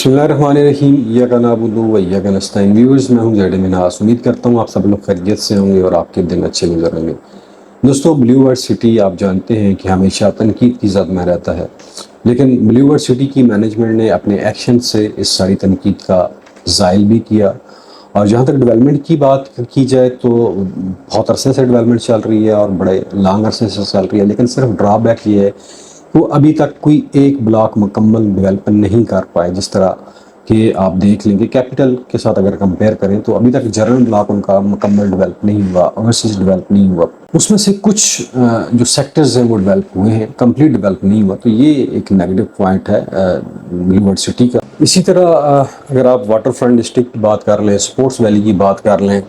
बिस्मिल्लाहिर्रहमानिर्रहीम इय्याका नअबुदु व इय्याका नस्तईन। व्यूअर्स, मैं हूं ज़ैड मिन्हास। उम्मीद करता हूं आप सब लोग खैरियत से होंगे और आपके दिन अच्छे गुजरेंगे। दोस्तों, ब्लू वर्ल्ड सिटी आप जानते हैं कि हमेशा तनकीद की ज़द में रहता है, लेकिन ब्लू वर्ल्ड सिटी की मैनेजमेंट ने अपने एक्शन से इस सारी तनकीद का ज़ाइल भी किया। और जहाँ तक डेवलपमेंट की बात की जाए तो बहुत अरसे से डेवलपमेंट चल रही है और बड़े लॉन्ग अरसे से चल रही है, लेकिन सिर्फ ड्रॉबैक ये है वो अभी तक कोई एक ब्लॉक मुकम्मल डेवलप नहीं कर पाए। जिस तरह कि आप देख लेंगे कैपिटल के साथ अगर कंपेयर करें तो अभी तक जनरल ब्लॉक उनका मुकम्मल डेवलप नहीं हुआ, ओवरसीज डेवलप नहीं हुआ। उसमें से कुछ जो सेक्टर्स हैं वो डेवलप हुए हैं, कंप्लीट डेवलप नहीं हुआ। तो ये एक नेगेटिव पॉइंट है ब्लू वर्ल्ड सिटी का। इसी तरह अगर आप वाटर फ्रंट डिस्ट्रिक्ट की बात कर लें, स्पोर्ट्स वैली की बात कर लें,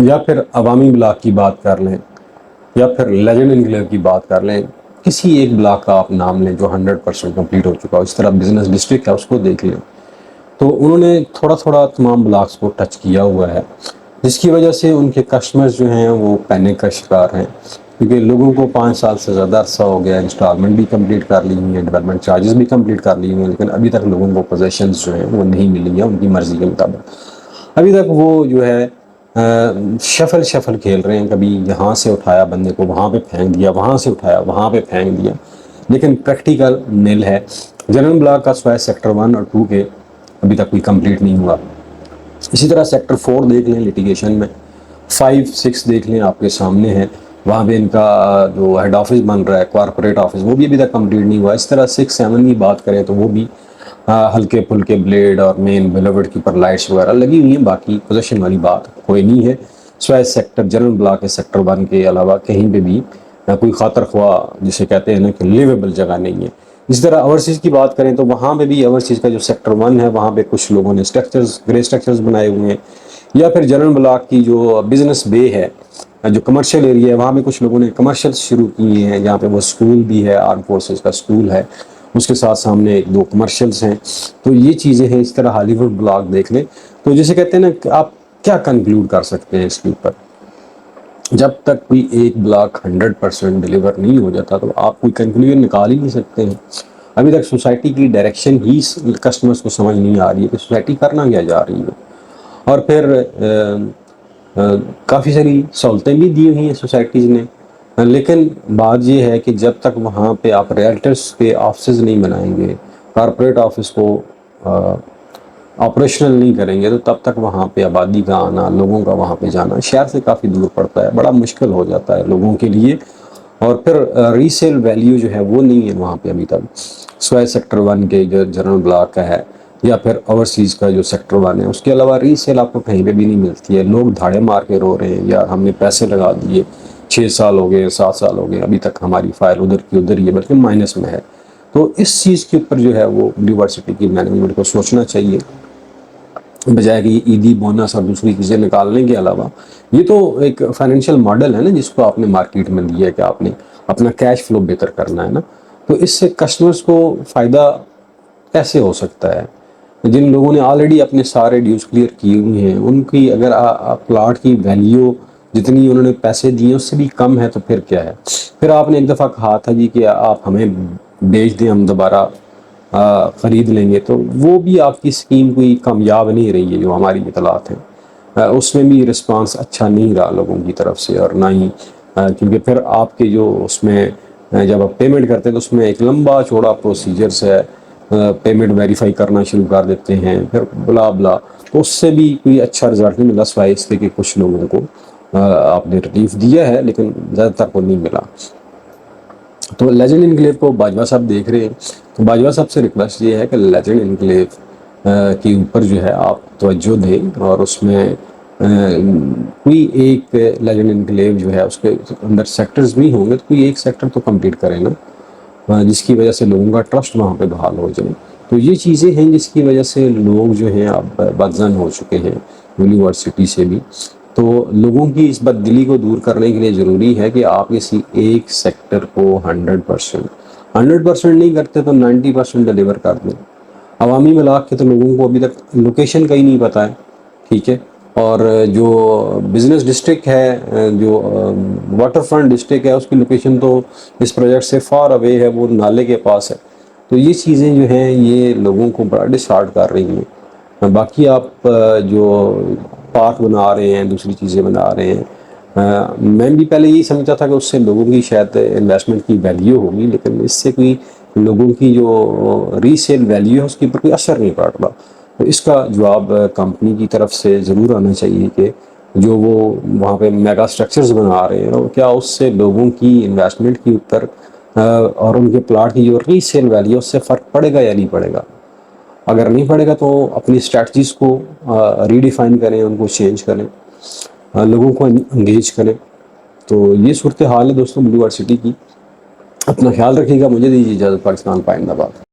या फिर अवामी ब्लॉक की बात कर लें, या फिर लेजेंड एनक्लेव की बात कर लें, किसी एक ब्लॉक का आप नाम लें जो 100% कंप्लीट हो चुका हो। इस तरह बिजनेस डिस्ट्रिक्ट है, उसको देख लें तो उन्होंने थोड़ा थोड़ा तमाम ब्लॉक्स को टच किया हुआ है, जिसकी वजह से उनके कस्टमर्स जो हैं वो पैनिक का शिकार हैं, क्योंकि लोगों को 5 साल से ज़्यादा अरसा हो गया, इंस्टॉलमेंट भी कंप्लीट कर ली हुई है, डेवलपमेंट चार्जेस भी कंप्लीट कर लिए हुए हैं, लेकिन अभी तक लोगों को पोजेशंस जो हैं वो नहीं मिली है उनकी मर्ज़ी के मुताबिक। अभी तक वो जो है शफल खेल रहे हैं, कभी यहाँ से उठाया बंदे को वहाँ पे फेंक दिया, वहाँ से उठाया वहाँ पे फेंक दिया, लेकिन प्रैक्टिकल नील है। जनरल ब्लॉक का स्वाय सेक्टर 1 और 2 के अभी तक कोई कंप्लीट नहीं हुआ। इसी तरह सेक्टर 4 देख लें लिटिगेशन में, 5, 6 देख लें आपके सामने है, वहाँ पे इनका जो हेड ऑफिस बन रहा है, कॉर्पोरेट ऑफिस, वो भी अभी तक कंप्लीट नहीं हुआ। इस तरह 6, 7 की बात करें तो वो भी हल्के फुल्के ब्लेड और मेन बिलोवर्ड की पर लाइट्स वगैरह लगी हुई हैं, बाकी पोजीशन वाली बात कोई नहीं है। स्वाय सेक्टर जनरल ब्लॉक के सेक्टर 1 के अलावा कहीं पे भी कोई खातर ख्वाह जिसे कहते हैं ना कि लिवेबल जगह नहीं है। इसी तरह ओवरसीज़ की बात करें तो वहाँ पे भी ओवरसीज़ का जो सेक्टर 1 है वहाँ पे कुछ लोगों ने स्ट्रक्चर्स, ग्रे स्ट्रक्चर्स बनाए हुए हैं, या फिर जनरल ब्लॉक की जो बिजनेस बे है, जो कमर्शियल एरिया है, वहाँ पे कुछ लोगों ने कमर्शियल शुरू किए हैं, जहाँ पे वो स्कूल भी है, आर्म फोर्सेस का स्कूल है, उसके साथ सामने 2 कमर्शियल्स हैं। तो ये चीज़ें हैं। इस तरह हॉलीवुड ब्लॉक देख लें तो जिसे कहते हैं ना कि आप क्या कंक्लूड कर सकते हैं इसके ऊपर, जब तक कोई एक ब्लॉक 100% डिलीवर नहीं हो जाता तो आप कोई कंक्लूजन निकाल ही नहीं सकते हैं। अभी तक सोसाइटी की डायरेक्शन ही कस्टमर्स को समझ नहीं आ रही है कि सोसाइटी करना क्या जा रही है। और फिर काफ़ी सारी सहूलतें भी दी हुई हैं सोसाइटीज़ ने, लेकिन बात ये है कि जब तक वहाँ पे आप रियल्टर्स के ऑफिस नहीं बनाएंगे, कॉर्पोरेट ऑफिस को ऑपरेशनल नहीं करेंगे, तो तब तक वहाँ पे आबादी का आना, लोगों का वहाँ पे जाना शहर से काफ़ी दूर पड़ता है, बड़ा मुश्किल हो जाता है लोगों के लिए। और फिर रीसेल वैल्यू जो है वो नहीं है वहाँ पे अभी तक। स्वाय सेक्टर 1 के जो जनरल ब्लॉक का है, या फिर ओवरसीज़ का जो सेक्टर 1 है, उसके अलावा रीसेल आपको कहीं पे भी नहीं मिलती है। लोग धाड़े मार के रो रहे हैं, यार हमने पैसे लगा दिए, 6 साल हो गए, 7 साल हो गए, अभी तक हमारी फाइल उधर की उधर ही है, बल्कि माइनस में है। तो इस चीज़ के ऊपर जो है वो ब्लू वर्ल्ड सिटी की मैनेजमेंट को सोचना चाहिए, बजाय कि ईदी बोनस और दूसरी चीज़ें निकालने के अलावा। ये तो एक फाइनेंशियल मॉडल है ना जिसको आपने मार्केट में दिया है कि आपने अपना कैश फ्लो बेहतर करना है ना, तो इससे कस्टमर्स को फ़ायदा कैसे हो सकता है? जिन लोगों ने ऑलरेडी अपने सारे ड्यूज क्लियर किए हुए हैं, उनकी अगर प्लाट की वैल्यू जितनी उन्होंने पैसे दिए उससे भी कम है तो फिर क्या है? फिर आपने एक दफ़ा कहा था जी कि आप हमें बेच दें, हम दोबारा ख़रीद लेंगे, तो वो भी आपकी स्कीम कोई कामयाब नहीं रही है जो हमारी इतलात हैं। उसमें भी रिस्पांस अच्छा नहीं रहा लोगों की तरफ से, और ना ही क्योंकि फिर आपके जो उसमें जब आप पेमेंट करते हैं तो उसमें एक लंबा चौड़ा प्रोसीजर्स है, पेमेंट वेरीफाई करना शुरू कर देते हैं, फिर बुला बुला, तो उससे भी कोई अच्छा रिजल्ट नहीं मिला, सिवाय इसके कि कुछ लोगों को आपने रिलीफ दिया है लेकिन ज़्यादातर को नहीं मिला। तो लेजेंड एनक्लेव को बाजवा साहब देख रहे हैं, तो बाजवा साहब से रिक्वेस्ट ये है कि लेजेंड एनक्लेव के ऊपर जो है आप तवज्जो दें, और उसमें कोई एक लेजेंड एनक्लेव जो है उसके अंदर सेक्टर्स भी होंगे, तो कोई एक सेक्टर तो कंप्लीट करें ना, जिसकी वजह से लोगों का ट्रस्ट वहाँ पे बहाल हो जाए। तो ये चीज़ें हैं जिसकी वजह से लोग जो हैं अब बदजन हो चुके हैं ब्लू वर्ल्ड सिटी से भी। तो लोगों की इस बददिली को दूर करने के लिए ज़रूरी है कि आप किसी एक सेक्टर को 100% नहीं करते तो 90% डिलीवर कर दें। अवामी ब्लॉक के तो लोगों को अभी तक लोकेशन का ही नहीं पता है, ठीक है। और जो बिज़नेस डिस्ट्रिक्ट है, जो वाटर फ्रंट डिस्ट्रिक्ट है, उसकी लोकेशन तो इस प्रोजेक्ट से फार अवे है, वो नाले के पास है। تو یہ چیزیں جو ہیں یہ لوگوں کو بڑا ڈسہارٹ کر رہی ہیں۔ باقی آپ جو پارک بنا رہے ہیں، دوسری چیزیں بنا رہے ہیں، میں بھی پہلے یہی سمجھتا تھا کہ اس سے لوگوں کی شاید انویسٹمنٹ کی ویلیو ہوگی، لیکن اس سے کوئی لوگوں کی جو ری سیل ویلیو ہے اس کے اوپر کوئی اثر نہیں پڑ رہا۔ تو اس کا جواب کمپنی کی طرف سے ضرور آنا چاہیے کہ جو وہ وہاں پہ میگا اسٹرکچرز بنا رہے ہیں، اور کیا اس سے لوگوں کی انویسٹمنٹ کے اوپر اور ان کے پلاٹ کی جو ری سیل ویلیو اس سے فرق پڑے گا یا نہیں پڑے گا۔ اگر نہیں پڑے گا تو اپنی اسٹریٹجیز کو ری ڈیفائن کریں، ان کو چینج کریں، لوگوں کو انگیج کریں۔ تو یہ صورتحال ہے دوستوں بلیو ورسٹی کی۔ اپنا خیال رکھیے گا، مجھے دیجیے اجازت۔ پاکستان پائندہ باد۔